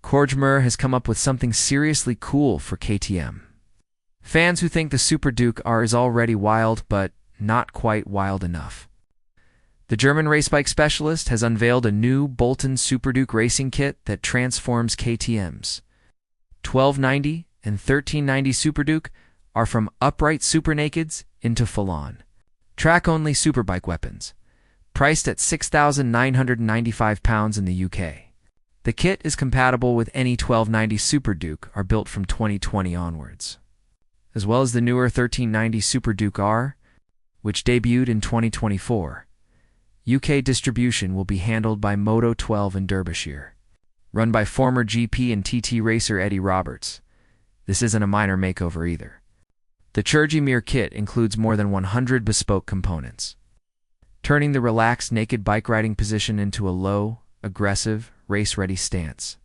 Krämer has come up with something seriously cool for KTM. Fans who think the Superduke R is already wild, but not quite wild enough. The German race bike specialist has unveiled a new Bolton Superduke racing kit that transforms KTM's 1290 and 1390 Superduke are from upright super nakeds into full-on track-only Superbike weapons, priced at £6,995 in the UK. The kit is compatible with any 1290 Superduke R built from 2020 onwards, as well as the newer 1390 Superduke R, which debuted in 2024. UK distribution will be handled by Moto 12 in Derbyshire, run by former GP and TT racer Eddie Roberts. This isn't a minor makeover either. The Krämer kit includes more than 100 bespoke components, turning the relaxed naked bike riding position into a low, aggressive, race-ready stance.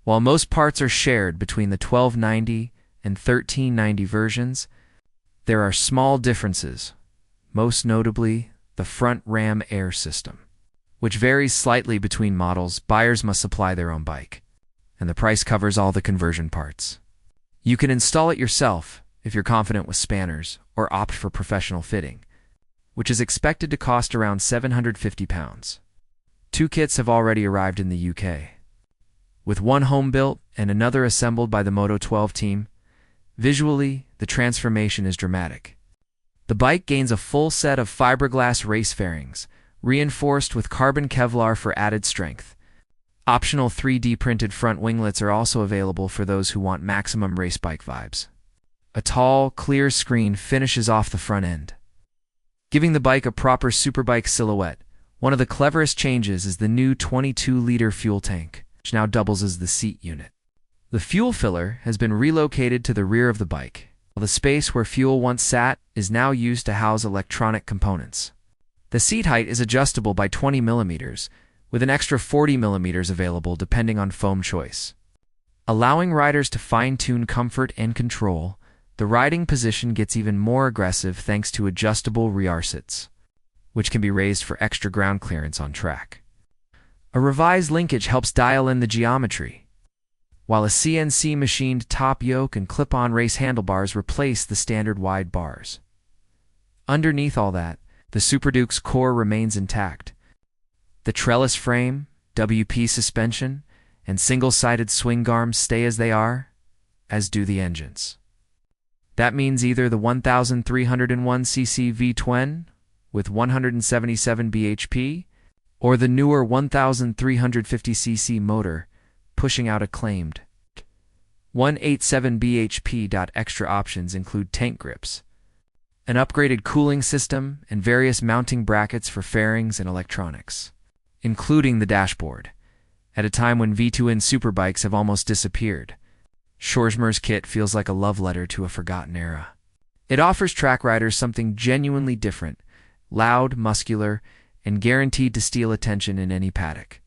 While most parts are shared between the 1290 and 1390 versions, there are small differences, most notably the front ram air system, which varies slightly between models. Buyers must supply their own bike, and the price covers all the conversion parts. You can install it yourself if you're confident with spanners, or opt for professional fitting, which is expected to cost around £750. 2 kits have already arrived in the UK, with one home-built and another assembled by the Moto 12 team. Visually, the transformation is dramatic. The bike gains a full set of fiberglass race fairings, reinforced with carbon Kevlar for added strength. Optional 3D printed front winglets are also available for those who want maximum race bike vibes. A tall, clear screen finishes off the front end, giving the bike a proper Superbike silhouette. One of the cleverest changes is the new 22-liter fuel tank, which now doubles as the seat unit. The fuel filler has been relocated to the rear of the bike, while the space where fuel once sat is now used to house electronic components. The seat height is adjustable by 20 mm, with an extra 40 mm available depending on foam choice. Allowing riders to fine-tune comfort and control, the riding position gets even more aggressive thanks to adjustable rear seats, which can be raised for extra ground clearance on track. A revised linkage helps dial in the geometry, while a CNC machined top yoke and clip-on race handlebars replace the standard wide bars. Underneath all that, the Superduke's core remains intact. The trellis frame, WP suspension, and single-sided swing arms stay as they are, as do the engines. That means either the 1,301cc V12 with 177 bhp, or the newer 1,350cc motor, pushing out acclaimed 187 bhp. Extra options include tank grips, an upgraded cooling system, and various mounting brackets for fairings and electronics, including the dashboard. At a time when V2N superbikes have almost disappeared, Krämer's kit feels like a love letter to a forgotten era. It offers track riders something genuinely different, loud, muscular, and guaranteed to steal attention in any paddock.